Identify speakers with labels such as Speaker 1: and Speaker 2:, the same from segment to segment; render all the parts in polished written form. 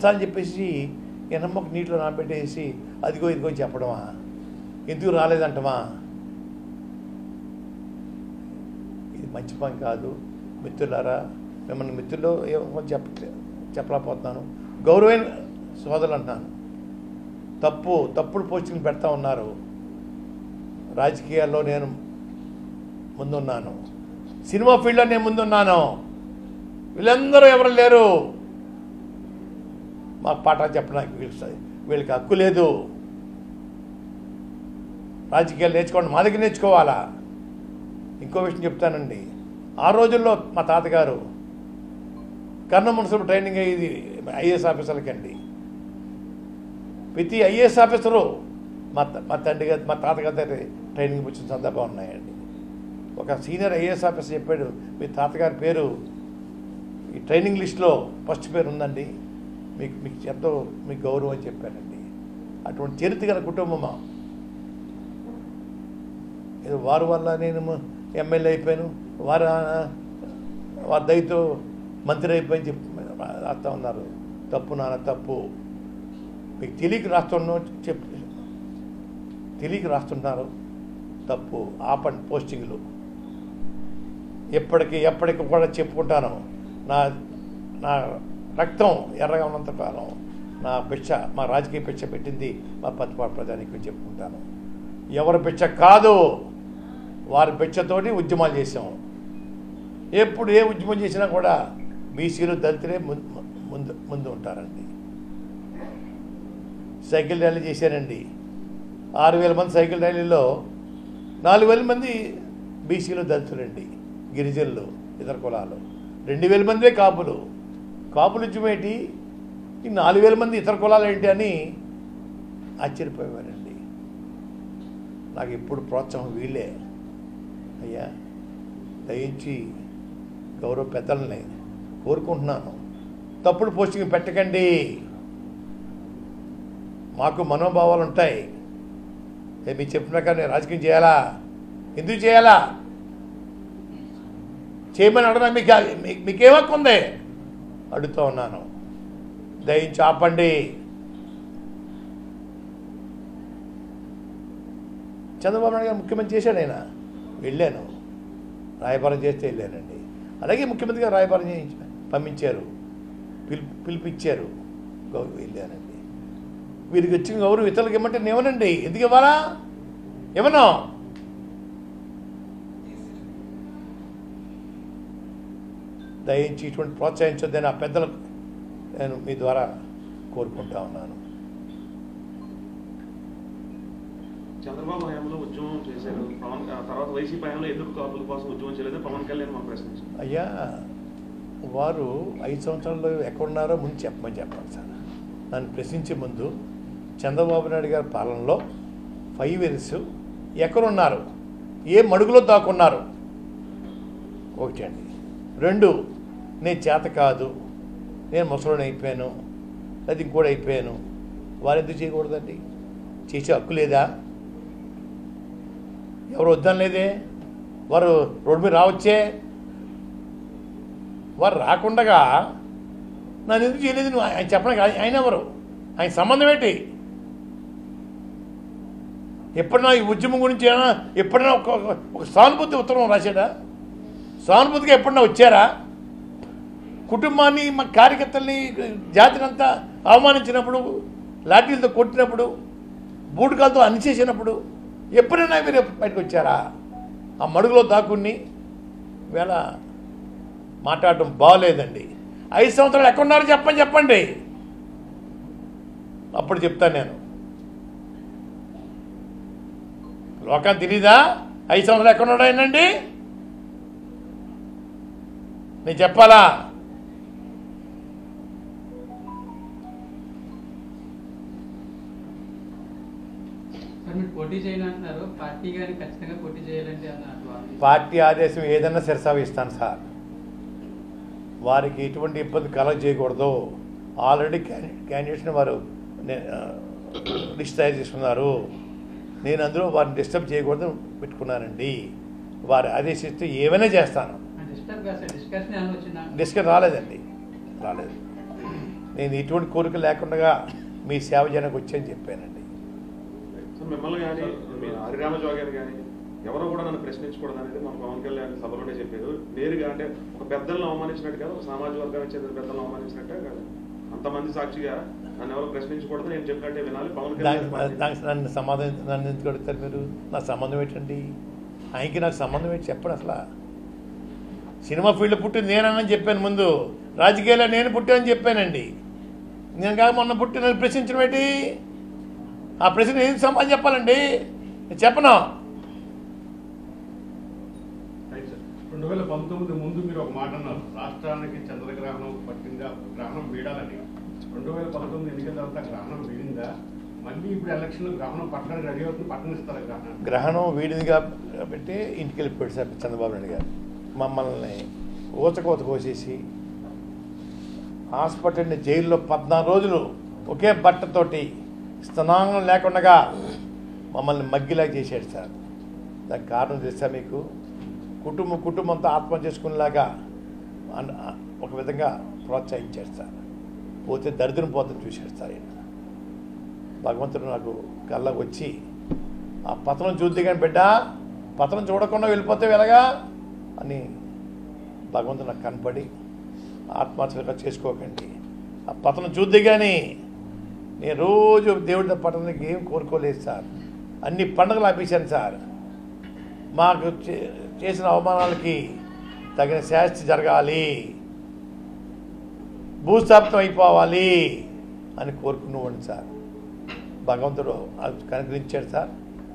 Speaker 1: అని చెప్పేసి ఎనమ్మకు నీటిలో నానబెట్టేసి అదిగో ఇదిగో చెప్పడమా? ఎందుకు రాలేదంటమా? ఇది మంచి పని కాదు మిత్రులారా. మిమ్మల్ని మిత్రుల్లో ఏమో చెప్పలేకపోతున్నాను, గౌరవమైన సోదరులు అంటున్నాను. తప్పుడు పోస్టింగ్ పెడతా ఉన్నారు. రాజకీయాల్లో నేను ముందున్నాను, సినిమా ఫీల్డ్లో నేను ముందున్నాను. వీళ్ళందరూ ఎవరు లేరు మాకు పాఠాలు చెప్పడానికి. వీళ్ళకి హక్కు లేదు. రాజకీయాలు నేర్చుకోండి, మా దగ్గర నేర్చుకోవాలా. ఇంకో విషయం చెప్తానండి. ఆ రోజుల్లో మా తాతగారు కర్నూలు మున్సిపల్ ట్రైనింగ్ అయ్యేది ఐఏఎస్ ఆఫీసర్లకండి. ప్రతి ఐఏఎస్ ఆఫీసరు మా తండ్రి గారు మా తాతగారి దగ్గర ట్రైనింగ్ వచ్చిన సందర్భం ఉన్నాయండి. ఒక సీనియర్ ఐఏఎస్ ఆఫీసర్ చెప్పాడు, మీ తాతగారి పేరు ఈ ట్రైనింగ్ లిస్టులో ఫస్ట్ పేరు ఉందండి, మీకు ఎంతో మీకు గౌరవం అని చెప్పానండి. అటువంటి చరిత్ర గల కుటుంబమా. ఏదో వారి వల్ల నేను ఎమ్మెల్యే అయిపోయాను, వారి దయతో మంత్రి అయిపోయి రాస్తా ఉన్నారు. తప్పు నాన్న, తప్పు. మీకు తెలియక రాస్తున్నారు, తప్పు. ఆపండి పోస్టింగ్లు. ఎప్పటికి కూడా చెప్పుకుంటాను, నా రక్తం ఎర్రగా ఉన్నంత కాలం నా భిక్ష, మా రాజకీయ భిక్ష పెట్టింది మా పత్తిపాడు ప్రజానికి చెప్పుకుంటాను. ఎవరి భిక్ష కాదు, వారి భిక్షతోటి ఉద్యమాలు చేసాం. ఎప్పుడు ఏ ఉద్యమం చేసినా కూడా బీసీలు దళితులే ముందు ఉంటారండి. సైకిల్ ర్యాలీ చేశారండి. 6,000 మంది సైకిల్ ర్యాలీలో 4,000 మంది బీసీలు దళితులండి, గిరిజనులు, ఇతర కులాలు. 2,000 మందే కాపులు ఉద్యమం ఏంటి, ఈ 4,000 మంది ఇతర కులాలు ఏంటి అని ఆశ్చర్యపోయేవారండి. నాకు ఇప్పుడు ప్రోత్సాహం వీళ్ళే. అయ్యా దయించి గౌరవ పెద్దలని కోరుకుంటున్నాను, తప్పుడు పోస్టింగ్ పెట్టకండి. మాకు మనోభావాలు ఉంటాయి. మీరు చెప్పిన ప్రకారం నేను రాజకీయం చేయాలా? ఎందుకు చేయాలా? చేయమని అడగడం మీకేం హక్కు ఉంది అడుగుతూ ఉన్నాను. దయించి ఆపండి. చంద్రబాబు నాయుడు గారు ముఖ్యమంత్రి చేశాడు. ఆయన వెళ్ళాను, రాయబారం చేస్తే వెళ్ళానండి. అలాగే ముఖ్యమంత్రి గారు రాయబారం పంపించారు, పిలిపించారు, వెళ్ళానండి. వీరికి వచ్చిన గౌరవం ఇతరులకు ఇవ్వమంటే నేమనండి, ఎందుకు ఇవ్వాలా? ఏమన్నా దయించి ఇటువంటి ప్రోత్సహించొద్దని ఆ పెద్దలకు నేను మీ ద్వారా కోరుకుంటా ఉన్నాను.
Speaker 2: చంద్రబాబు హయాంలో ఉద్యమం చేశారు, తర్వాత వైసీపీ హయాంలో ఎందుకు కాపుల కోసం ఉద్యమం చేయలేదు పవన్ కళ్యాణ్ మనం ప్రశ్నించారు.
Speaker 1: అయ్యా వారు 5 సంవత్సరాల్లో ఎక్కడున్నారో ముందు చెప్పాలి సార్. నన్ను ప్రశ్నించే ముందు చంద్రబాబు నాయుడు గారి పాలనలో 5 ఇయర్స్ ఎక్కడున్నారు, ఏ మడుగులో దాక్కున్నారు? ఒకటి అండి. 2, నేను చేత కాదు, నేను ముసలోని అయిపోయాను, అది ఇంకోటి అయిపోయాను, వారు ఎందుకు చేయకూడదండి? చేసే హక్కు లేదా? ఎవరు వద్దనలేదే, వారు రోడ్డు మీద రావచ్చే. వారు రాకుండగా నన్ను ఎందుకు చేయలేదు నువ్వు ఆయన చెప్పడానికి? ఆయన ఎవరు? ఆయన సంబంధం ఏంటి? ఎప్పుడైనా ఈ ఉద్యమం గురించి ఎప్పుడైనా ఒక సానుభూతి ఉత్తరం రాశాడా? సానుభూతిగా ఎప్పుడన్నా వచ్చారా? కుటుంబాన్ని, మా కార్యకర్తల్ని, జాతినంతా అవమానించినప్పుడు, లాఠీలతో కొట్టినప్పుడు, బూటకాలతో అనిచేసినప్పుడు ఎప్పుడైనా మీరు బయటకు వచ్చారా? ఆ మడుగులో దాక్కుని వేళ మాట్లాడటం బాగోలేదండి. 5 సంవత్సరాలు ఎక్కడున్నారో చెప్పండి, అప్పుడు చెప్తాను నేను. లోకాన్ని తెలీదా 5 సంవత్సరాలు ఎక్కడున్నాడు ఆయనండి? నేను చెప్పాలా? పార్టీ ఆదేశం ఏదన్నా శిరసావిస్తాను సార్. వారికి ఎటువంటి ఇబ్బంది కలగజేయకూడదు. ఆల్రెడీ క్యాండిడేట్స్ని వారు లిస్ట్ తయారు చేసుకున్నారు. నేను అందులో వారిని డిస్టర్బ్ చేయకూడదు పెట్టుకున్నానండి. వారు ఆదేశిస్తే ఏమైనా చేస్తాను. డిస్కషన్ రాలేదు. నేను ఎటువంటి కోరిక లేకుండా మీ సేవ చేయడానికి వచ్చాయని చెప్పానండి.
Speaker 2: సార్ మిమ్మల్ని కానీ మీరు హరిరామ జోగారు కానీ ఎవరో కూడా నన్ను ప్రశ్నించకూడదు అనేది మన పవన్ కళ్యాణ్ సభలోనే చెప్పారు. నేరుగా అంటే ఒక పెద్దలను అవమానించినట్టు కాదు, ఒక సామాజిక వర్గానికి చెందిన పెద్దలను అవమానించినట్టే కాదు, అంతమంది సాక్షిగా నన్ను ఎవరు ప్రశ్నించకూడదు, నేను చెప్పినట్టే వినాలి. పవన్ కళ్యాణ్
Speaker 1: దానికి నన్ను ఎందుకు అడుగుతారు మీరు? నా సంబంధం ఏంటండి? ఆయనకి నాకు సంబంధం ఏంటి చెప్పండి. అసలు సినిమా ఫీల్డ్ పుట్టింది నేనని చెప్పాను, ముందు రాజకీయాల్లో నేను పుట్టానని చెప్పానండి. నేను కాక మొన్న పుట్టి నన్ను ప్రశ్నించడం ఏంటి? ఆ ప్రశ్న ఏం సమాధానం చెప్పాలండి? నేను చెప్పను.
Speaker 3: 2019 ముందు మీరు ఒక మాట అన్నారు, రాష్ట్రానికి చంద్రగ్రహణం పట్టిందా, గ్రహణం వీడాలని. 2019 ఎన్నికల తర్వాత గ్రహణం వీడిందా? మళ్ళీ ఇప్పుడు ఎలక్షన్ గ్రహణం పట్టడానికి రెడీ అవుతుంది, పట్టణిస్తారు గ్రహణం.
Speaker 1: గ్రహణం వీడిందిగా పెట్టి ఇంటికి వెళ్ళిపోయాడు సార్ చంద్రబాబు నాయుడు గారు. మమ్మల్ని ఊచకోత కోసేసి హాస్పిటల్ని జైల్లో 14 రోజులు ఒకే బట్టతోటి స్తనాంగం లేకుండా మమ్మల్ని మగ్గిలా చేశాడు సార్. దానికి కారణం తెలుసా మీకు? కుటుంబంతో ఆత్మహత్య చేసుకునేలాగా ఒక విధంగా ప్రోత్సహించాడు సార్. పోతే దరిద్రం పోతుంది చూశాడు సార్. ఆయన భగవంతుడు నాకు కళ్ళకు వచ్చి ఆ పతనం చూద్ది కానీ బిడ్డ, పతనం చూడకుండా వెళ్ళిపోతే ఎలాగా అని భగవంతుడు నాకు కనపడి ఆత్మహత్యగా చేసుకోకండి, ఆ పతనం చూద్ది కానీ నేను రోజు దేవుడి పట్టణానికి ఏం కోరుకోలేదు సార్. అన్ని పండుగలు ఆపేశాను సార్. మాకు చేసిన అవమానాలకి తగిన శాస్తి జరగాలి, భూస్థాపితం అయిపోవాలి అని కోరుకునేవాడిని సార్. భగవంతుడు అది కనుకరించాడు సార్.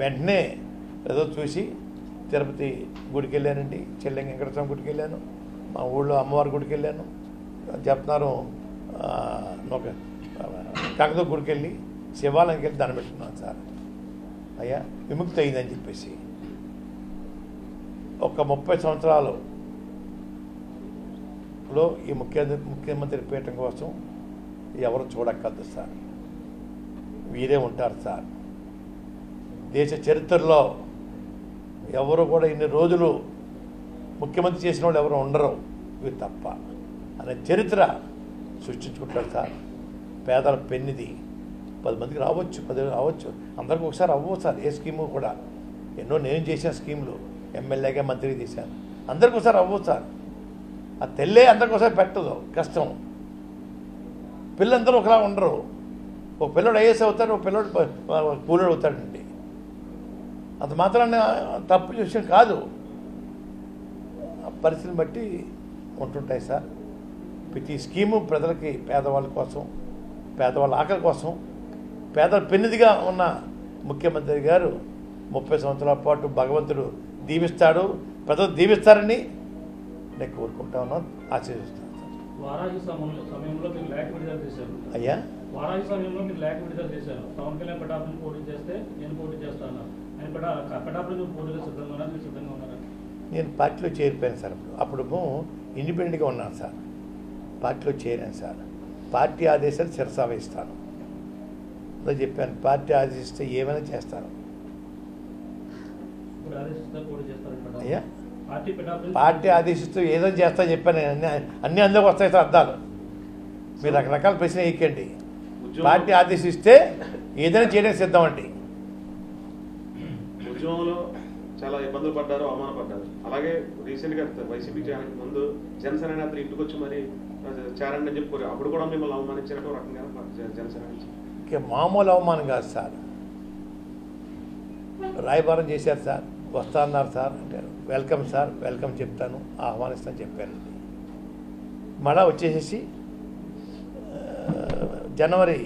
Speaker 1: వెంటనే ఏదో చూసి తిరుపతి గుడికి వెళ్ళానండి, చెల్లెంగ వెంకటేశ్వర గుడికి వెళ్ళాను, మా ఊళ్ళో అమ్మవారి గుడికి వెళ్ళాను, చెప్తున్నారు ఒక కాకతో గుడికి వెళ్ళి శివాలయంకి వెళ్ళి దండం పెట్టుకున్నాను సార్. అయ్యా విముక్తి అయిందని చెప్పేసి. ఒక 30 సంవత్సరాలలో ఈ ముఖ్యమంత్రి పీఠం కోసం ఎవరు చూడక్కర్దు సార్, వీరే ఉంటారు సార్. దేశ చరిత్రలో ఎవరు కూడా ఇన్ని రోజులు ముఖ్యమంత్రి చేసిన వాళ్ళు ఎవరు ఉండరు, ఇవి తప్ప అనే చరిత్ర సృష్టించుకుంటారు సార్. పేదల పెన్నిది 10 మందికి రావచ్చు, 10 రావచ్చు, అందరికీ ఒకసారి అవ్వవు సార్. ఏ స్కీము కూడా ఎన్నో నేను చేసిన స్కీములు ఎమ్మెల్యేగా మంత్రికి చేశాను, అందరికీ ఒకసారి అవ్వవు సార్. ఆ తెల్లే అందరికి ఒకసారి పెట్టదు, కష్టం. పిల్లలందరూ ఒకలా ఉండరు. ఒక పిల్లడు ఐఏఎస్ అవుతాడు, ఒక పిల్లడు కూలీడు అవుతాడండి. అంత మాత్రాన్ని తప్పు విషయం కాదు, పరిస్థితిని బట్టి ఉంటుంటాయి సార్. ప్రతి స్కీము ప్రజలకి, పేదవాళ్ళ కోసం, పేదవాళ్ళ ఆకలి కోసం, పేదల పెన్నిదిగా ఉన్న ముఖ్యమంత్రి గారు 30 సంవత్సరాల పాటు భగవంతుడు దీవిస్తాడు, ప్రజలు దీవిస్తారని నేను కోరుకుంటా ఉన్నాను, ఆశీర్వదిస్తాను.
Speaker 4: వారాహి సమయంలో మీరు లేఖ విడుదల చేశారు.
Speaker 1: అయ్యా
Speaker 4: వారాహి సమయంలో మీరు లేఖ విడుదల చేశారు. పవన్ కళ్యాణ్ పిఠాపురం పోటీ చేస్తే నేను పోటీ చేస్తాను. ఆయన పిఠాపురం పోటీలో సిద్ధంగా ఉన్నారు, మీరు సిద్ధంగా ఉన్నారా?
Speaker 1: నేను పార్టీలో చేరిపోయాను సార్. అప్పుడు ఇండిపెండెంట్గా ఉన్నాను సార్, పార్టీలో చేరాను సార్. పార్టీ ఆదేశాలు శిరసావహిస్తాను, అలా చెప్పాను. పార్టీ ఆదేశిస్తే ఏమైనా చేస్తాను. అయ్యా పార్టీ ఆదేశిస్తూ ఏదైనా చేస్తా చెప్పాను. అన్నీ అందరికి వస్తాయి సార్ అర్థాలు. మీరు రకరకాల ప్రశ్న వేయకండి. పార్టీ ఆదేశిస్తే ఏదైనా చేయడానికి సిద్ధం అండి.
Speaker 2: ఉద్యమంలో చాలా ఇబ్బందులు పడ్డారు, అవమానపడ్డారు. అలాగే రీసెంట్గా వైసీపీ చేయడానికి ముందు జనసేన నేతలు ఇంటికి వచ్చి మరి చేరండి అని చెప్పుకోరు. అప్పుడు కూడా మిమ్మల్ని అవమానించినట్టు రకంగా జనసేన నుంచి
Speaker 1: మామూలు అవమానం కాదు సార్. రాయబారం చేశారు సార్, వస్తా అన్నారు సార్ అంటే వెల్కమ్ సార్, వెల్కమ్ చెప్తాను, ఆహ్వానిస్తాను చెప్పానండి. మళ్ళా వచ్చేసేసి జనవరి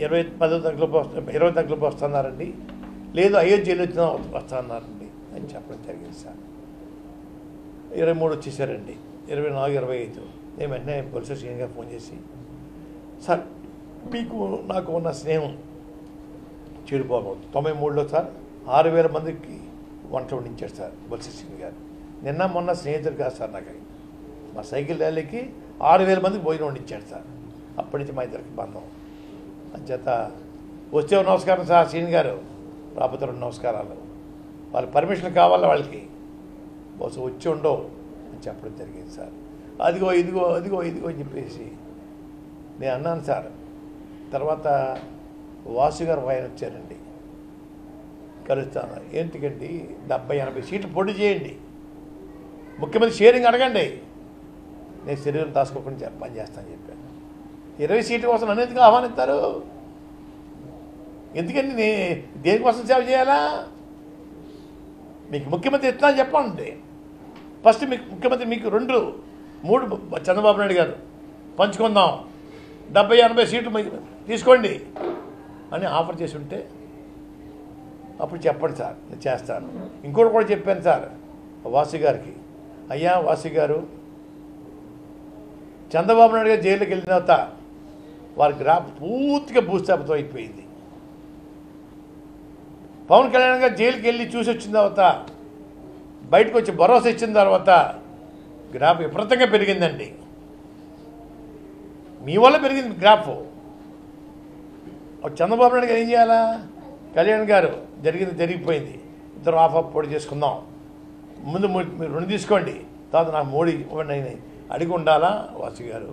Speaker 1: 20 తారీఖులోపు వస్తున్నారండి, లేదు అయోధ్యలో వస్తా అన్నారండి అని చెప్పడం జరిగింది సార్. 23 వచ్చేసారండి, 24, 25 నేను వెంటనే బొత్స శ్రీని గారు ఫోన్ చేసి, సార్ మీకు నాకు ఉన్న స్నేహం చెడిపోకూడదు. 93లో సార్ 6,000 మందికి వంట వండించాడు సార్ బొత్స శ్రీని గారు. నిన్న మొన్న స్నేహితుడు కాదు సార్ నాకు, మా సైకిల్ ర్యాలీకి 6,000 మందికి భోజనం వండించాడు సార్. అప్పటి నుంచి మా ఇద్దరికి బంధం. అంచేత వచ్చే నమస్కారం సార్ శ్రీని గారు, రాబోతే 2 నమస్కారాలు. వాళ్ళ పర్మిషన్ కావాలా వాళ్ళకి, బహుశా వచ్చి ఉండవు అని చెప్పడం జరిగింది సార్. అదిగో ఇదిగో అని చెప్పేసి నేను అన్నాను సార్. తర్వాత వాసు గారు ఆయన వచ్చారండి, కలుస్తాను. ఏంటికండి 70-80 సీట్లు పోటీ చేయండి, ముఖ్యమంత్రి షేరింగ్ అడగండి, నేను శరీరం దాచుకోకుండా పని చేస్తానని చెప్పాను. 20 సీట్ల కోసం నన్ను ఎందుకు ఆహ్వానిస్తారు? ఎందుకండి దేనికోసం సేవ చేయాలా? మీకు ముఖ్యమంత్రి ఇస్తున్నా చెప్పండి. ఫస్ట్ మీకు ముఖ్యమంత్రి మీకు 2-3 చంద్రబాబు నాయుడు గారు పంచుకుందాం, 70-80 సీట్లు తీసుకోండి అని ఆఫర్ చేసి ఉంటే అప్పుడు చెప్పండి సార్, నేను చేస్తాను. ఇంకోటి కూడా చెప్పాను సార్ వాసు గారికి, అయ్యా వాసు గారు, చంద్రబాబు నాయుడు గారు జైలుకి వెళ్ళిన తర్వాత వారి గ్రాఫ్ పూర్తిగా భూస్థాపితం అయిపోయింది. పవన్ కళ్యాణ్ గారు జైలుకి వెళ్ళి చూసి వచ్చిన తర్వాత బయటకు వచ్చి భరోసా ఇచ్చిన తర్వాత గ్రాఫ్ విపరీతంగా పెరిగిందండి. మీ వల్ల పెరిగింది గ్రాఫ్. చంద్రబాబు నాయుడు గారు ఏం చేయాలా? కళ్యాణ్ గారు జరిగిపోయింది, ఇద్దరు ఆఫ్ పోటీ చేసుకుందాం, ముందు మీరు 2 తీసుకోండి, తర్వాత నాకు 3 ఇవ్వండి అని అడిగి ఉండాలా వాసు గారు?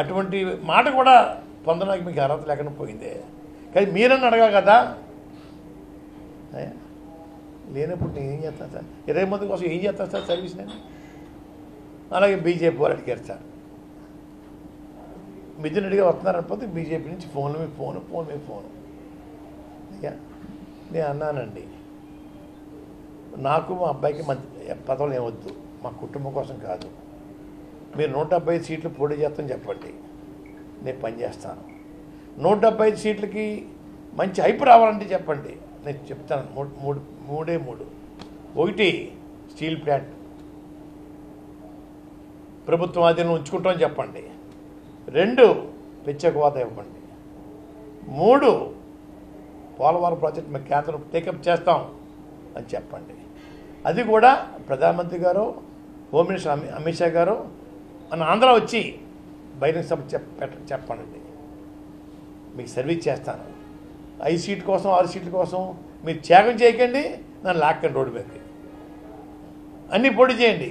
Speaker 1: అటువంటి మాట కూడా పొందడానికి మీకు అర్హత లేకుండా పోయిందే. కానీ మీరన్నా అడగా కదా. లేనప్పుడు నేను ఏం చేస్తాను సార్? 20 మంది కోసం ఏం చేస్తాను సార్ సర్వీస్ నేను? అలాగే బీజేపీ వాళ్ళు అడిగారు సార్, మిథున్ రెడ్డి గారు వస్తున్నారనిపోతే బీజేపీ నుంచి ఫోన్ మీద ఫోను. అయ్యా నేను అన్నానండి, నాకు మా అబ్బాయికి మంచి పదవులు ఏమొద్దు, మా కుటుంబం కోసం కాదు. మీరు 175 సీట్లు పోటీ చేస్తామని చెప్పండి, నేను పనిచేస్తాను. 175 సీట్లకి మంచి హైప్ రావాలంటే చెప్పండి, నేను చెప్తాను. 3 ఒకటి స్టీల్ ప్లాంట్ ప్రభుత్వం ఆధీనంలో ఉంచుకుంటామని చెప్పండి. 2 ప్రత్యేక హోదా ఇవ్వండి. 3 పోలవరం ప్రాజెక్ట్ మేము కేంద్రం టేకప్ చేస్తాం అని చెప్పండి. అది కూడా ప్రధానమంత్రి గారు, హోమ్ మినిస్టర్ అమిత్ షా గారు మన ఆంధ్ర వచ్చి బహిరంగ సభ చెప్పండి, మీకు సర్వీస్ చేస్తాను. 5 సీట్ల కోసం 6 సీట్ల కోసం మీరు త్యాగం చేయకండి, నన్ను లాక్కండి రోడ్డు మీదకి, అన్నీ పోటీ చేయండి.